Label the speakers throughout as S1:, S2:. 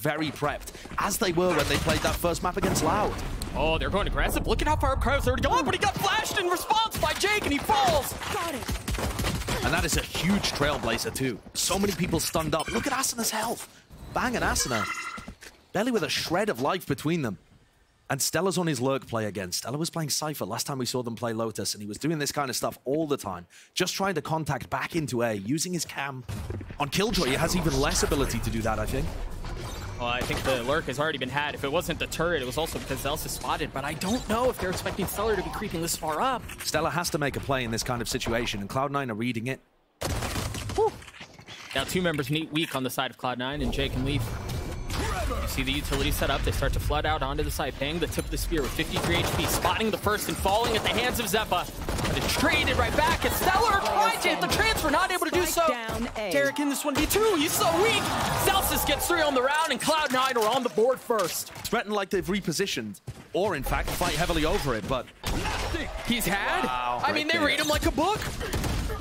S1: very prepped, as they were when they played that first map against Loud.
S2: Oh, they're going aggressive. Look at how far up Cryo's already gone, but he got flashed in response by Jake, and he falls.
S3: Got it.
S1: And that is a huge trailblazer too. So many people stunned up. Look at Asuna's health. Bang and Asuna. Barely with a shred of life between them. And Stella's on his lurk play again. Stella was playing Cypher last time we saw them play Lotus, and he was doing this kind of stuff all the time. Just trying to contact back into A, using his cam. On Killjoy, he has even less ability to do that, I think.
S2: Well, I think the lurk has already been had. If it wasn't the turret, it was also because Zellsis spotted, but I don't know if they're expecting Stellar to be creeping this far up.
S1: Stella has to make a play in this kind of situation, and Cloud9 are reading it.
S2: Whew. Now 2 members meet weak on the side of Cloud9, and Jake and Leaf. You see the utility set up. They start to flood out onto the side, paying the tip of the spear with 53 HP, spotting the first and falling at the hands of Xeppaa. But it's traded right back, and Stellar tried to hit the transfer, not able to do so. Derrek in this 1v2, he's so weak. Zellsis gets 3 on the round, and Cloud9 are on the board first.
S1: Threatened like they've repositioned, or in fact, fight heavily over it, but...
S2: He's had?
S1: Wow,
S2: I mean, they read him like a book.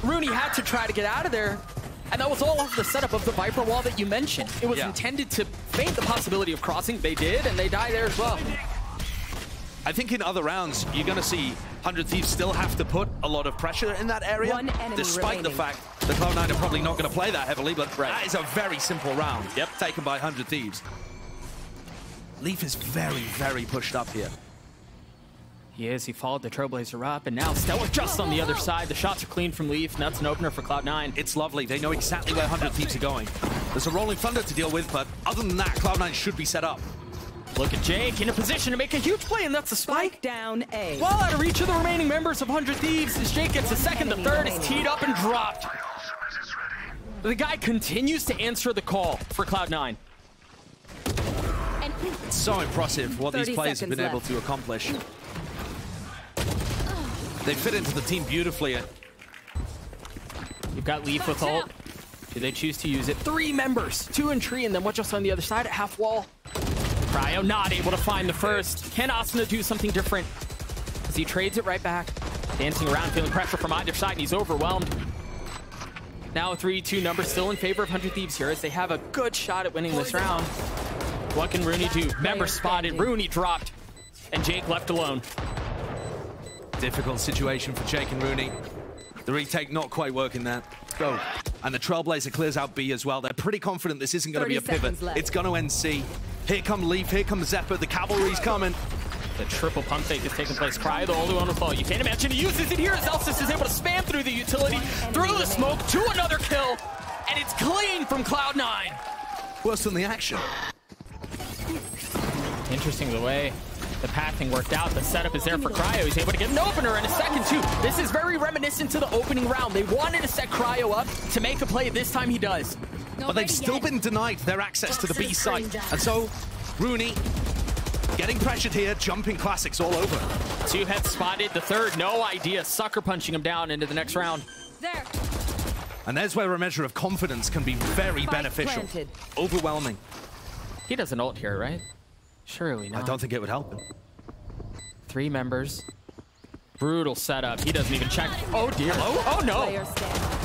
S2: Runi had to try to get out of there. And that was all off the setup of the Viper wall that you mentioned. It was intended to feint the possibility of crossing. They did, and they die there as well.
S1: I think in other rounds, you're going to see 100 Thieves still have to put a lot of pressure in that area, despite the fact that Cloud9 are probably not going to play that heavily, but that is a very simple round taken by 100 Thieves. Leaf is very, very pushed up here.
S2: He is. He followed the Trailblazer up, and now Stellar just on the other side. The shots are clean from Leaf, and that's an opener for Cloud9.
S1: It's lovely. They know exactly where 100 Thieves are going. There's a Rolling Thunder to deal with, but other than that, Cloud9 should be set up.
S2: Look at Jake in a position to make a huge play, and that's a spike.
S3: Down A.
S2: Well out of reach of the remaining members of 100 Thieves, as Jake gets a second, the third is teed up and dropped. The guy continues to answer the call for Cloud9.
S1: It's so impressive what these players have been able to accomplish. They fit into the team beautifully.
S2: You've got Leaf with ult. Do they choose to use it? 3 members, 2 in tree, and then what just on the other side at half wall? Cryo not able to find the first. Can Asuna do something different? As he trades it right back. Dancing around, feeling pressure from either side, and he's overwhelmed. Now a 3-2 number still in favor of 100 Thieves here, as they have a good shot at winning this round. What can Runi do? Member spotted, Runi dropped, and Jake left alone.
S1: Difficult situation for Jake and Runi. The retake not quite working there. Go. And the Trailblazer clears out B as well. They're pretty confident this isn't going to be a pivot. It's going to end C. Here come Leaf, here comes Xeppaa. The cavalry's coming.
S2: The triple pump fake is taking place. Cry the only one with fall. You can't imagine he uses it here. Zellsis is able to spam through the utility, through the smoke, to another kill. And it's clean from Cloud9.
S1: Worse than the action.
S2: Interesting the way the pathing worked out. The setup is there for Cryo. He's able to get an opener in a second, too. This is very reminiscent to the opening round. They wanted to set Cryo up to make a play. This time he does.
S1: But they've still been denied their access to the B site. And so, Runi getting pressured here, jumping classics all over.
S2: 2 heads spotted. The third, no idea. Sucker punching him down into the next round.
S3: There.
S1: And there's where a measure of confidence can be very beneficial. Overwhelming.
S2: He doesn't ult here, right? Surely not.
S1: I don't think it would help him.
S2: 3 members. Brutal setup. He doesn't even check. Oh, dear. Oh, no.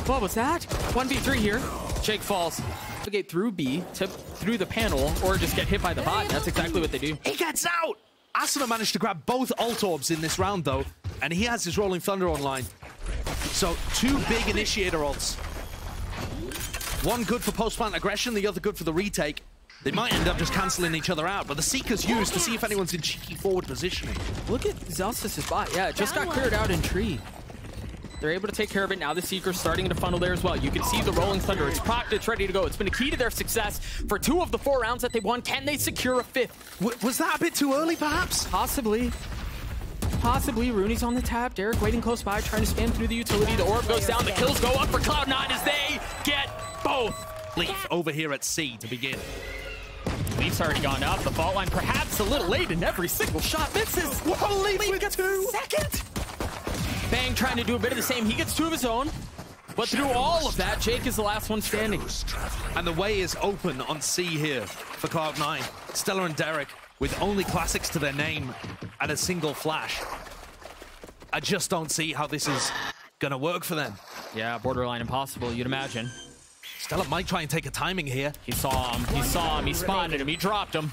S2: What was that? 1v3 here. Jake falls. Navigate through B, tip through the panel, or just get hit by the bot. That's exactly what they do.
S1: He gets out! Asuna managed to grab both ult orbs in this round, though, and he has his Rolling Thunder online. So, 2 big initiator ults. One good for post-plant aggression, the other good for the retake. They might end up just cancelling each other out, but the Seeker's used to see if anyone's in cheeky forward positioning.
S2: Look at Zellsis' bot. Yeah, it just got cleared out in tree. They're able to take care of it. Now the Seeker's starting to funnel there as well. You can see the Rolling Thunder. It's propped. It's ready to go. It's been a key to their success for 2 of the 4 rounds that they won. Can they secure a 5th?
S1: Was that a bit too early, perhaps?
S2: Possibly. Possibly. Rooney's on the tap. Derrek waiting close by, trying to spam through the utility. The orb goes down. The kills go up for Cloud9 as they get both.
S1: Leaf over here at C to begin.
S2: Leaf's already gone up. The fault line perhaps a little late, and every single shot misses.
S1: Whoa, Leaf gets 2.
S2: Second. Bang trying to do a bit of the same. He gets 2 of his own. But through all of that, Jake is the last one standing.
S1: And the way is open on C here for Cloud9. Stella and Derrek with only classics to their name and a single flash. I just don't see how this is going to work for them.
S2: Yeah, borderline impossible, you'd imagine.
S1: Stella might try and take a timing here.
S2: He saw him. He saw him. He spotted him. He dropped him.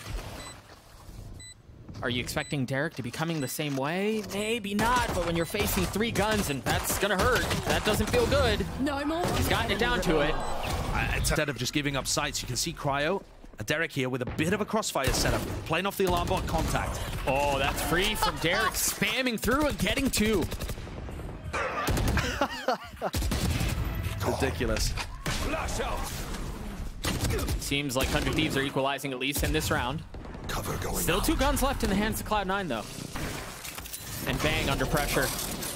S2: Are you expecting Derrek to be coming the same way? Maybe not, but when you're facing 3 guns, and that's gonna hurt. That doesn't feel good.
S3: No more.
S2: He's gotten it down to it.
S1: Instead of just giving up sights, you can see Cryo, Derrek here with a bit of a crossfire setup, playing off the alarm bot contact.
S2: Oh, that's free from Derrek, spamming through and getting 2.
S1: Ridiculous.
S2: Seems like 100 Thieves are equalizing at least in this round.
S4: Cover going
S2: Still 2 guns left in the hands of Cloud9 though. And Bang under pressure.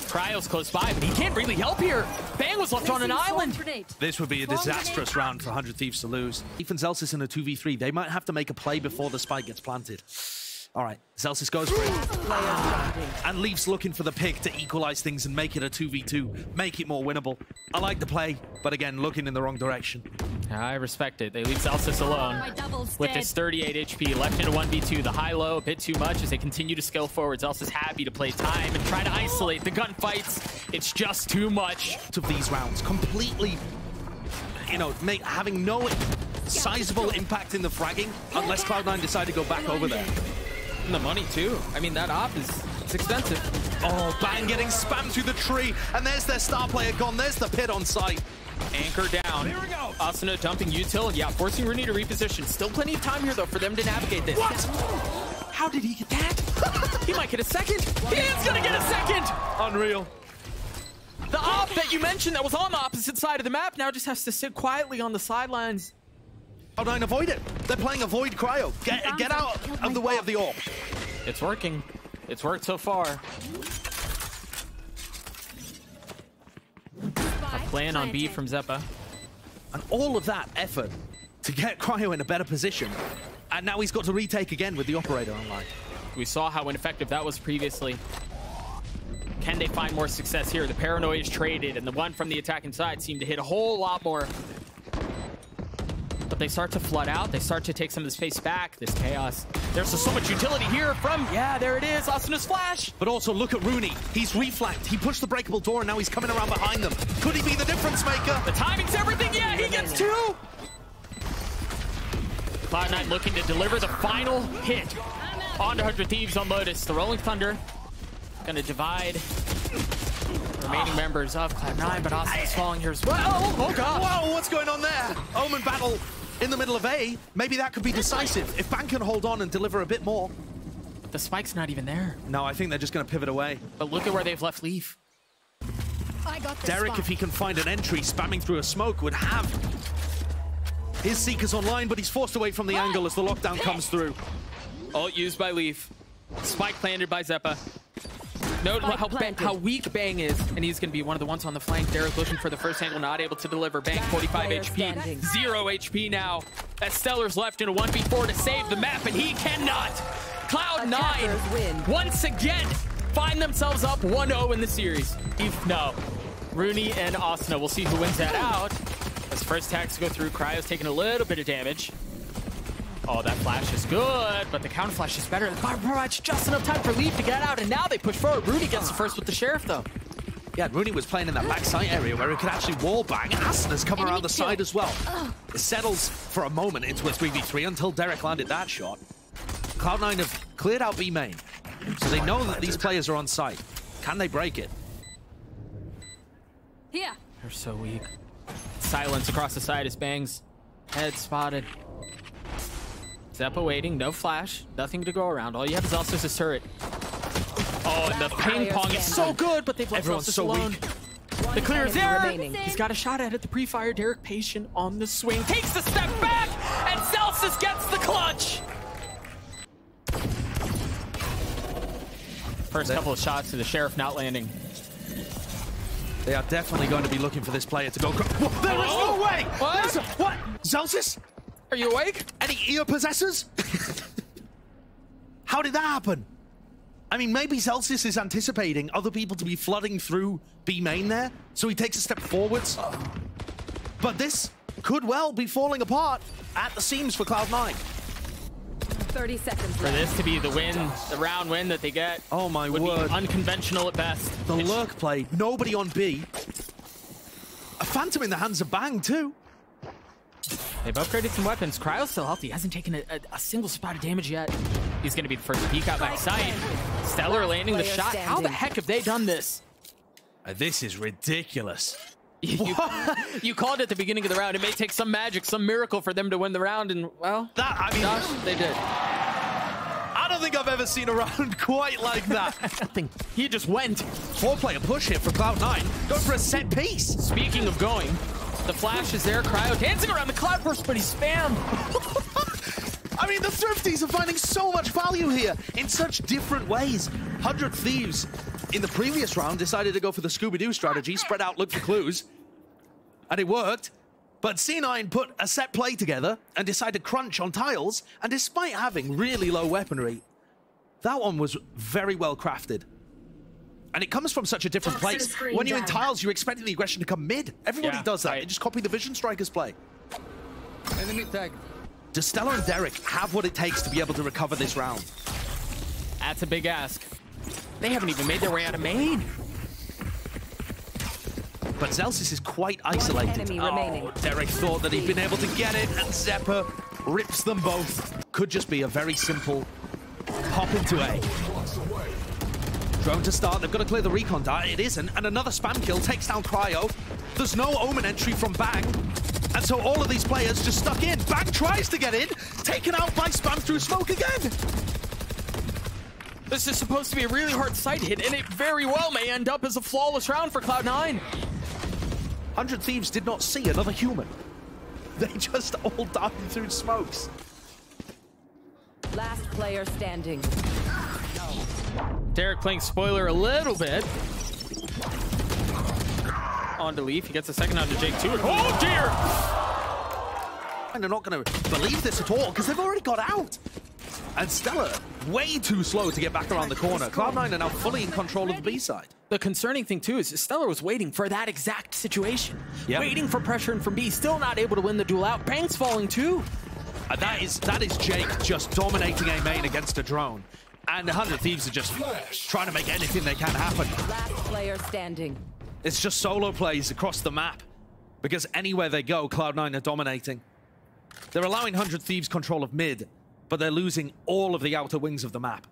S2: Cryo's close by, but he can't really help here. Bang was left on an island.
S1: This would be a disastrous round for 100 Thieves to lose. Even Zellsis in a 2v3, they might have to make a play before the spike gets planted. All right, Zellsis goes for it. And Leaf's looking for the pick to equalize things and make it a 2v2, make it more winnable. I like the play, but again, looking in the wrong direction.
S2: I respect it. They leave Zellsis alone with his 38 HP left in a 1v2. The high-low a bit too much as they continue to scale forward. Zellsis happy to play time and try to isolate the gunfights. It's just too much.
S1: Of these rounds, completely, you know, having no sizable impact in the fragging unless Cloud9 decide to go back over there.
S2: And the money too. I mean, that op it's expensive.
S1: Oh, Bang getting spammed through the tree, and there's their star player gone. There's the pit on site.
S2: Anchor down.
S4: Here we go.
S2: Asuna dumping util. Yeah, forcing Runi to reposition. Still plenty of time here though for them to navigate this.
S1: What?
S2: How did he get that? He might get a second. He is gonna get a second.
S1: Unreal.
S2: The op that you mentioned that was on the opposite side of the map now just has to sit quietly on the sidelines.
S1: Cloud9 avoid it. They're playing avoid Cryo. Get out of the way of the orb.
S2: It's working. It's worked so far. A plan on B from Xeppaa.
S1: And all of that effort to get Cryo in a better position. And now he's got to retake again with the operator online.
S2: We saw how ineffective that was previously. Can they find more success here? The paranoia is traded, and the one from the attacking side seemed to hit a whole lot more. But they start to flood out. They start to take some of the space back. This chaos. There's so much utility here from, yeah, there it is, Asuna's flash.
S1: But also look at Runi. He's reflanked. He pushed the breakable door, and now he's coming around behind them. Could he be the difference maker?
S2: The timing's everything. Yeah, he gets 2. Cloud9 looking to deliver the final hit onto 100 Thieves on Lotus. The Rolling Thunder gonna divide the remaining members of Cloud9, but Asuna's falling here as well. Oh god.
S1: Whoa, what's going on there? Omen battle in the middle of A. Maybe that could be decisive. If Bang can hold on and deliver a bit more.
S2: The spike's not even there.
S1: No, I think they're just gonna pivot away.
S2: But look at where they've left Leaf.
S1: Derrek, if he can find an entry, spamming through a smoke, would have his Seekers online, but he's forced away from the angle as the lockdown comes through.
S2: Ult used by Leaf. Spike planted by Xeppaa. Note how weak Bang is, and he's going to be one of the ones on the flank. Derrek looking for the first angle, not able to deliver. Bang, 45 HP, 0 HP now. That Stellar's left in a 1v4 to save the map, and he cannot. Cloud9 once again find themselves up 1-0 in the series. No, Runi and Asuna. We'll see who wins that out. As first tags go through, Cryo's taking a little bit of damage. Oh, that flash is good, but the counter flash is better. The fire provides just enough time for Leaf to get out, and now they push forward. Runi gets the first with the Sheriff, though.
S1: Yeah, Runi was playing in that back site area where he could actually wall bang. Asuna's come around the side as well. It settles for a moment into a 3v3 until Derrek landed that shot. Cloud9 have cleared out B main, so they know that these players are on site. Can they break it?
S3: Here.
S2: They're so weak. Silence across the side as Bang's head spotted. Xeppaa waiting, no flash, nothing to go around. All you have is also a turret. Oh, and the ping pong is so good, but they've left Zellsis alone. The clear is there. He's got a shot at it. The pre-fire. Derrek patient on the swing. Takes the step back, and Zellsis gets the clutch. First couple of shots to the Sheriff not landing.
S1: They are definitely going to be looking for this player to go. There is no way!
S2: What?
S1: What? Zellsis?
S2: Are you awake?
S1: Any ear possessors? How did that happen? I mean, maybe Zellsis is anticipating other people to be flooding through B main there, so he takes a step forwards. But this could well be falling apart at the seams for Cloud9.
S3: 30 seconds
S2: For this to be the win, the round win that they get.
S1: Oh my
S2: would
S1: word.
S2: Be unconventional at best.
S1: The lurk play, nobody on B. A Phantom in the hands of Bang too.
S2: They've upgraded some weapons. Cryo's still healthy. Hasn't taken a single spot of damage yet. He's going to be the first to peek out backside. Stellar landing the shot. How the heck have they done this?
S1: This is ridiculous.
S2: You called it at the beginning of the round. It may take some magic, some miracle for them to win the round. And, well, Josh, they did.
S1: I don't think I've ever seen a round quite like that.
S2: He just went.
S1: 4-player push here for Cloud9. Going for a set piece.
S2: Speaking of going, the flash is there. Cryo dancing around the cloud burst, but he's spammed.
S1: I mean, the Thrifties are finding so much value here in such different ways. 100 Thieves in the previous round decided to go for the Scooby-Doo strategy, spread out, look for clues. And it worked. But C9 put a set play together and decided to crunch on tiles. And despite having really low weaponry, that one was very well crafted. And it comes from such a different place. When you're in tiles, you're expecting the aggression to come mid. Everybody does that.
S2: Right.
S1: They just copy the Vision Strikers play.
S4: Enemy tag.
S1: Does Stellar and Derrek have what it takes to be able to recover this round?
S2: That's a big ask. They haven't even made their way out of main.
S1: But Zellsis is quite isolated. Derrek thought that he'd been able to get it, and Xeppaa rips them both. Could just be a very simple hop into A. Drone to start. They've got to clear the recon dart. It isn't. And another spam kill takes down Cryo. There's no Omen entry from Bang. And so all of these players just stuck in. Bang tries to get in. Taken out by spam through smoke again.
S2: This is supposed to be a really hard side hit, and it very well may end up as a flawless round for Cloud9.
S1: 100 Thieves did not see another human. They just all died through smokes.
S3: Last player standing.
S2: Derrek playing spoiler a little bit. On to Leaf. He gets a second onto Jake too. Oh dear!
S1: And they're not going to believe this at all because they've already got out. And Stellar, way too slow to get back around the corner. Cloud9 are now fully in control of the B side.
S2: The concerning thing too is Stellar was waiting for that exact situation.
S1: Yep.
S2: Waiting for pressure and from B, still not able to win the duel out. Bang's falling too.
S1: That is Jake just dominating A main against a drone. And the 100 Thieves are just trying to make anything they can happen.
S3: Last player standing.
S1: It's just solo plays across the map. Because anywhere they go, Cloud9 are dominating. They're allowing 100 Thieves control of mid, but they're losing all of the outer wings of the map.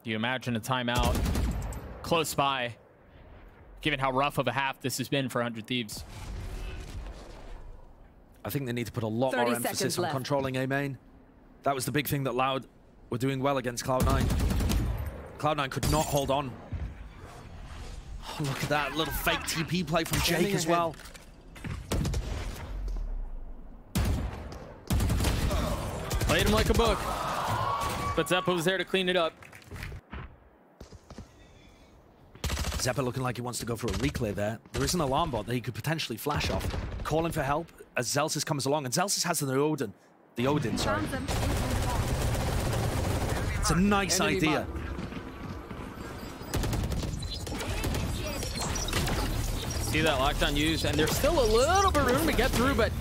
S2: You imagine a timeout close by, given how rough of a half this has been for 100 Thieves.
S1: I think they need to put a lot more emphasis on controlling A main. That was the big thing that Loud were doing well against Cloud9. Cloud9 could not hold on. Oh, look at that little fake TP play from Jake as well.
S2: Played him like a book, but Xeppaa was there to clean it up.
S1: Xeppaa looking like he wants to go for a reclear there. There is an alarm bot that he could potentially flash off. Calling for help as Zellsis comes along, and Zellsis has the Odin, sorry. It's a nice idea.
S2: See that lockdown used, and there's still a little bit of room to get through, but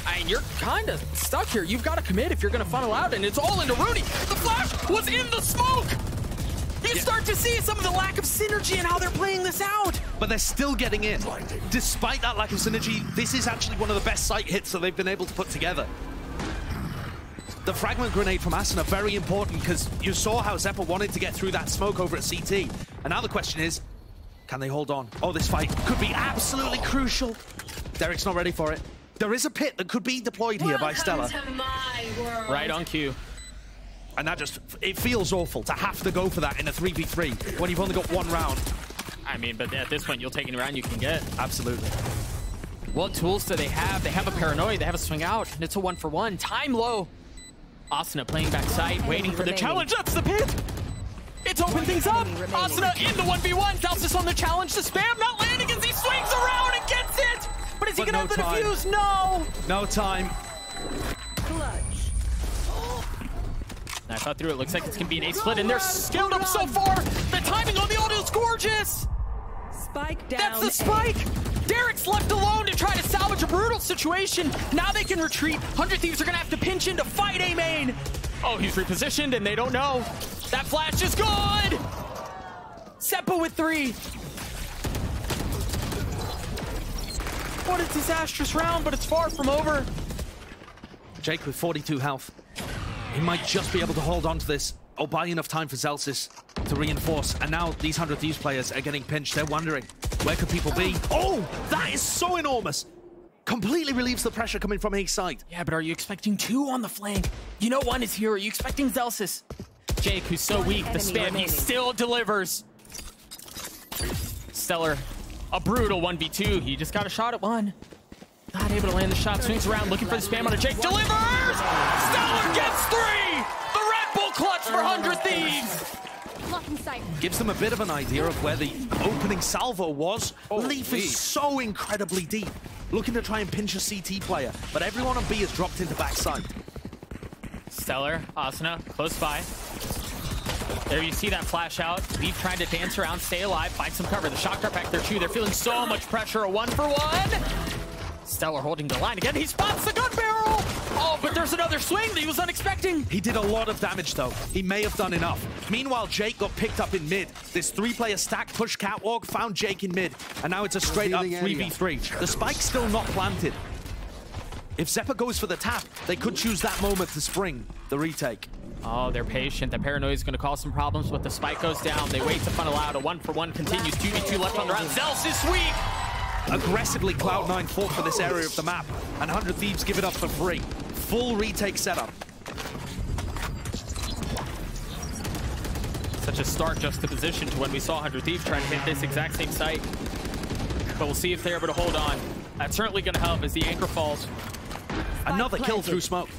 S2: I mean, you're kind of stuck here. You've got to commit if you're going to funnel out, and it's all into runi. The flash was in the smoke. You start to see some of the lack of synergy and how they're playing this out.
S1: But they're still getting in. Despite that lack of synergy, this is actually one of the best site hits that they've been able to put together. The fragment grenade from Asuna, very important, because you saw how Xeppaa wanted to get through that smoke over at CT. And now the question is, can they hold on? Oh, this fight could be absolutely crucial. Derrek's not ready for it. There is a pit that could be deployed here by Stellar.
S2: Right on cue.
S1: And that just, it feels awful to have to go for that in a 3v3 when you've only got one round.
S2: I mean, but at this point, you'll take any round you can get.
S1: Absolutely.
S2: What tools do they have? They have a paranoia, they have a swing out, and it's a 1-for-1. Time low. Asuna playing backside, waiting for the challenge. That's the pit. It's opened things up. Asuna in the 1v1. Zellsis on the challenge to spam, not landing as he swings around and gets it. But is he gonna have the defuse? No.
S1: No time.
S3: Clutch.
S2: I thought through it. Looks like it's gonna be an A split, and they're skilled up so far. The timing on the auto is gorgeous.
S3: Spike down.
S2: That's the spike. Derrek's left alone to try to salvage a brutal situation. Now they can retreat. 100 Thieves are gonna have to pinch in to fight A main. Oh, he's repositioned, and they don't know. That flash is good. Xeppaa with 3. What a disastrous round, but it's far from over.
S1: Jake with 42 health. He might just be able to hold on to this or buy enough time for Zellsis to reinforce. And now these 100 Thieves players are getting pinched. They're wondering, where could people be? Oh, that is so enormous. Completely relieves the pressure coming from his side.
S2: Yeah, but are you expecting 2 on the flank? You know 1 is here. Are you expecting Zellsis? Jake, who's so weak, the spam, he still delivers. Stellar, a brutal 1v2. He just got a shot at 1. Not able to land the shot. Swings around, looking for the spam on a Jake. Delivers! Stellar gets 3! The Red Bull clutch for 100 Thieves!
S1: Gives them a bit of an idea of where the opening salvo was. Leaf
S4: Leaf.
S1: is so incredibly deep. Looking to try and pinch a CT player, but everyone on B has dropped into backside.
S2: Stellar, Asuna, close by. There you see that flash out. Leaf trying to dance around, stay alive, find some cover. The shot dart back there too. They're feeling so much pressure. A 1-for-1. Stellar holding the line again. He spots the gun barrel. Oh, but there's another swing that he was unexpecting.
S1: He did a lot of damage though. He may have done enough. Meanwhile, Jake got picked up in mid. This 3-player stack push catwalk found Jake in mid. And now it's a straight up 3v3. The spike's still not planted. If Xeppaa goes for the tap, they could choose that moment to spring the retake.
S2: Oh, they're patient. The paranoia is going to cause some problems, but the spike goes down. They wait to funnel out. A 1-for-1 continues. 2v2 left on the round. Zellsis weak.
S1: Aggressively, Cloud9 fought for this area of the map, and 100 Thieves give it up for free. Full retake setup.
S2: Such a stark juxtaposition to when we saw 100 Thieves trying to hit this exact same site. But we'll see if they're able to hold on. That's certainly going to help as the anchor falls.
S1: Another kill through smoke.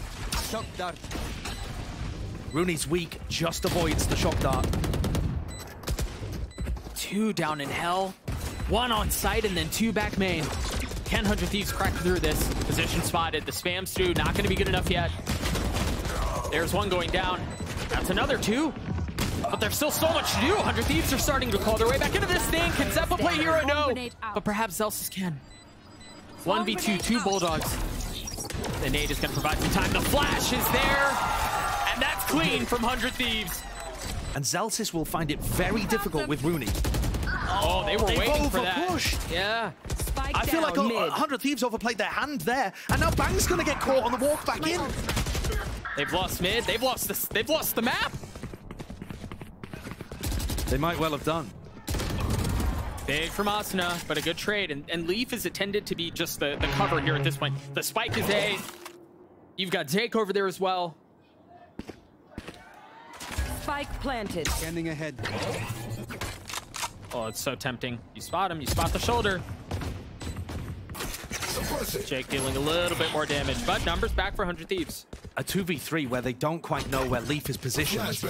S4: Shock dart.
S1: Runi's weak, just avoids the shock dart.
S2: 2 down in hell. 1 on site and then 2 back main. Can 100 Thieves crack through this? Position spotted. The spam's through. Not going to be good enough yet. There's 1 going down. That's another 2. But there's still so much to do. 100 Thieves are starting to claw their way back into this thing. Can Xeppaa play hero? No. But perhaps Zellsis can. 1v2, 2 Bulldogs. The nade is going to provide some time. The flash is there. And that's clean from 100 Thieves.
S1: And Zellsis will find it very difficult with Runi.
S2: Oh, they were waiting for that.
S1: Overpushed.
S2: Yeah.
S3: Spike
S1: I feel like
S3: down mid.
S1: 100 Thieves overplayed their hand there, and now Bang's gonna get caught on the walk back in.
S2: They've lost mid. They've lost the map.
S1: They might well have done.
S2: Big from Asuna, but a good trade. And Leaf is intended to be just the cover here at this point. The spike is A. You've got Jake over there as well.
S3: Spike planted.
S4: Scanning ahead.
S2: Oh, it's so tempting. You spot him. You spot the shoulder. Jake dealing a little bit more damage, but numbers back for 100 Thieves.
S1: A 2v3 where they don't quite know where Leaf is positioned.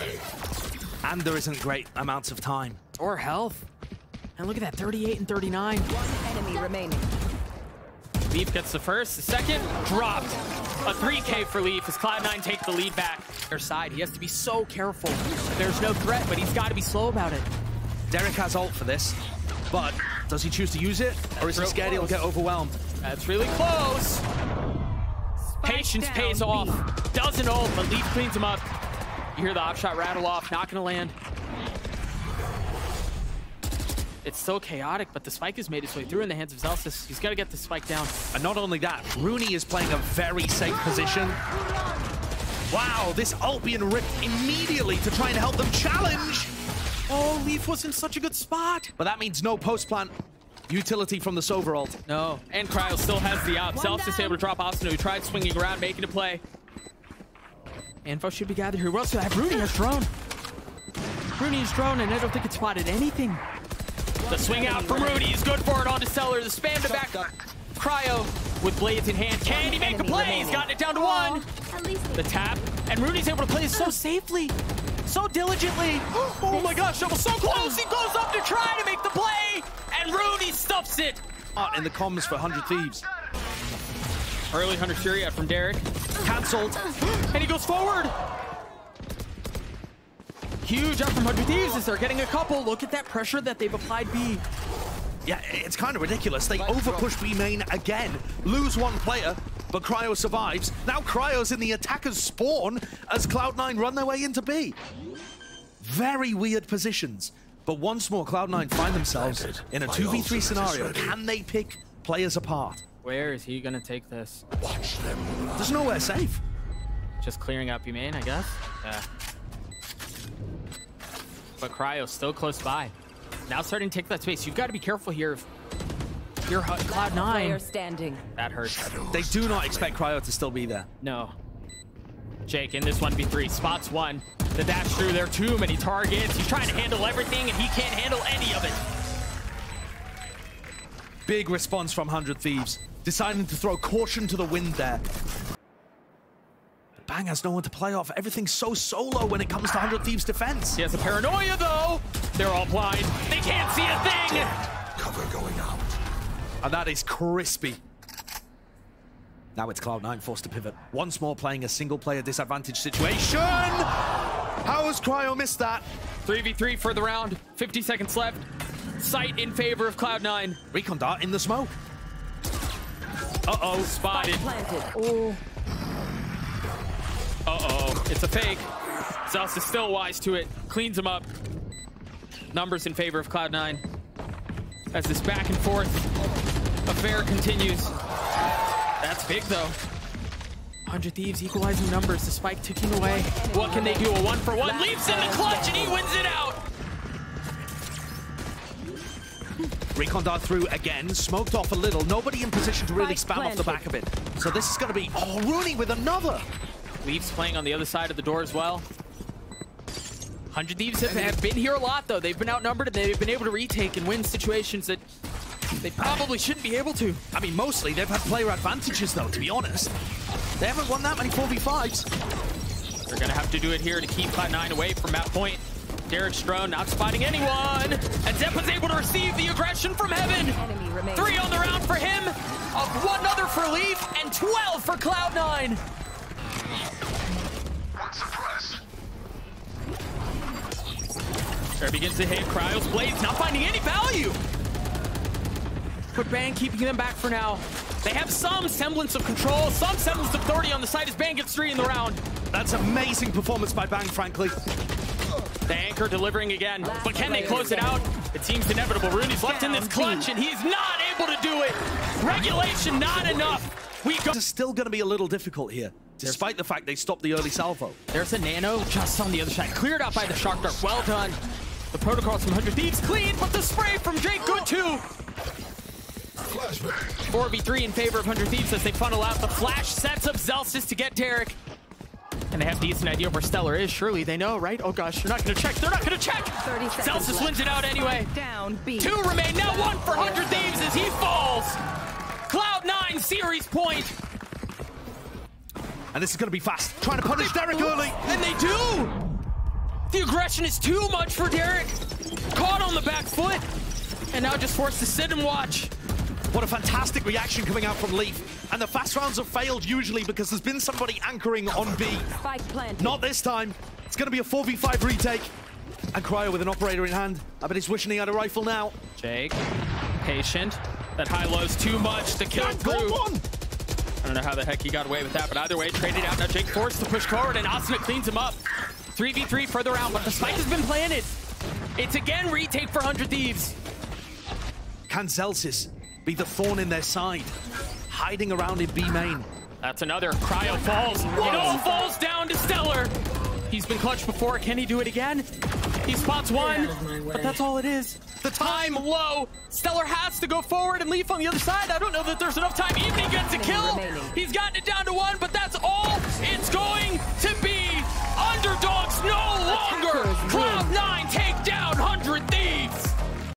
S1: And there isn't great amounts of time.
S2: Or health. And look at that, 38 and 39.
S3: 1 enemy remaining.
S2: Leaf gets the first, the second, dropped. A 3K for Leaf as Cloud9 take the lead back. Their side, he has to be so careful. There's no threat, but he's got to be slow about it.
S1: Derrek has ult for this, but does he choose to use it? Or is he scared he'll get overwhelmed?
S2: That's really close. Patience pays off. Doesn't ult, but Leaf cleans him up. You hear the op shot rattle off, not gonna land. It's so chaotic, but the spike has made its way through in the hands of Zellsis. He's got to get the spike down.
S1: And not only that, Runi is playing a very safe position. Wow, this ult being ripped immediately to try and help them challenge.
S2: Oh, Leaf was in such a good spot.
S1: But that means no post-plant utility from the Sova ult.
S2: No, and Cryo still has the op. Zellsis able to drop Asuna, who tried swinging around, making a play. Info should be gathered here. What else do I have? Runi has drone. Runi is drone, and I don't think it spotted anything. The swing out from Runi is good for it onto Stellar. The spam to back. Cryo with blades in hand. Can he make a play? He's gotten it down to 1. The tap, and Runi's able to play it so safely, so diligently. Oh my gosh, that was so close. He goes up to try to make the play, and Runi stuffs it.
S1: In the comms for 100 Thieves.
S2: Early Hunter Fury out from Derrek.
S1: Cancelled.
S2: And he goes forward. Huge up from 100 Thieves as they're getting a couple. Look at that pressure that they've applied B.
S1: Yeah, it's kind of ridiculous. They overpush B main again, lose 1 player, but Cryo survives. Now Cryo's in the attacker's spawn as Cloud9 run their way into B. Very weird positions. But once more, Cloud9 find themselves in a 2v3 scenario. Can they pick players apart?
S2: Where is he gonna take this?
S1: There's nowhere safe.
S2: Just clearing out B main, I guess. Yeah. But Cryo's still close by. Now starting to take that space. You've got to be careful here. If you're Cloud9.
S3: Standing.
S2: That hurts.
S1: They do not expect Cryo to still be there.
S2: No. Jake in this 1v3 spots one. The dash through there, too many targets. He's trying to handle everything and he can't handle any of it.
S1: Big response from 100 Thieves, deciding to throw caution to the wind there. Bang has no one to play off. Everything's so solo when it comes to 100 Thieves defense.
S2: He has a paranoia though. They're all blind. They can't see a thing.
S5: Cover going out.
S1: And that is crispy. Now it's Cloud9 forced to pivot. Once more playing a single player disadvantage situation. How has Cryo missed that?
S2: 3v3 for the round. 50 seconds left. Sight in favor of Cloud9.
S1: Recon dart in the smoke. Uh-oh,
S2: spotted.
S3: Planted.
S2: Oh. Uh-oh, it's a fake. Zellsis is still wise to it. Cleans him up. Numbers in favor of Cloud9. As this back and forth affair continues. That's big though. 100 Thieves equalizing numbers, the spike ticking away. What can they do? A 1-for-1. Leaps in the clutch and he wins it out.
S1: Recon dart through again, smoked off a little. Nobody in position to really spam off the back of it. So this is going to be, oh, Runi with another.
S2: Leaves playing on the other side of the door as well. 100 Thieves have been here a lot though. They've been outnumbered and they've been able to retake and win situations that they probably shouldn't be able to.
S1: I mean, mostly they've had player advantages though, to be honest. They haven't won that many 4v5s.
S2: They're going to have to do it here to keep Cloud9 away from that point. Derrek's drone not spotting anyone. And Xeppaa's able to receive the aggression from heaven. 3 on the round for him. One other for Leaf and 12 for Cloud9. There begins to hit. Cryo's blades not finding any value. But Bang keeping them back for now. They have some semblance of control, some semblance of authority on the side as Bang gets 3 in the round.
S1: That's amazing performance by Bang, frankly.
S2: The anchor delivering again, but can they close it out? It seems inevitable. Runi's left in this clutch and he's not able to do it. Regulation not enough.
S1: This is still going to be a little difficult here, despite the fact they stopped the early salvo.
S2: There's a nano just on the other side, cleared out by the Shark Dart. Well done. The protocols from 100 Thieves clean, but the spray from Jake good too. 4v3 in favor of 100 Thieves as they funnel out. The flash sets up Zellsis to get Derrek. And they have a decent idea of where Stellar is. Surely they know, right? Oh gosh, they're not going to check. They're not going to check. Zellsis wins it out anyway.
S3: Down B.
S2: 2 remain. Now 1 for 100 Thieves as he falls. Cloud9 series point.
S1: And this is going to be fast. Trying to punish Derrek early.
S2: And they do. The aggression is too much for Derrek. Caught on the back foot. And now just forced to sit and watch.
S1: What a fantastic reaction coming out from Leaf. And the fast rounds have failed usually because there's been somebody anchoring on B.
S3: Spike planted.
S1: Not this time. It's going to be a 4v5 retake. And Cryo with an operator in hand. I bet he's wishing he had a rifle now.
S2: Jake, patient. That high-low's too much to kill through. I don't know how the heck he got away with that, but either way, traded out. Now Jake forced to push forward, and Asuna cleans him up. 3v3 further out, but the spike has been planted. It's again retake for 100 Thieves.
S1: Can Zellsis be the thorn in their side? Hiding around in B main.
S2: That's another. Cryo falls. It all falls down to Stellar. He's been clutched before. Can he do it again? He spots 1, but that's all it is. The time low. Stellar has to go forward and Leaf on the other side. I don't know that there's enough time. Even he gets a kill. He's gotten it down to 1, but that's all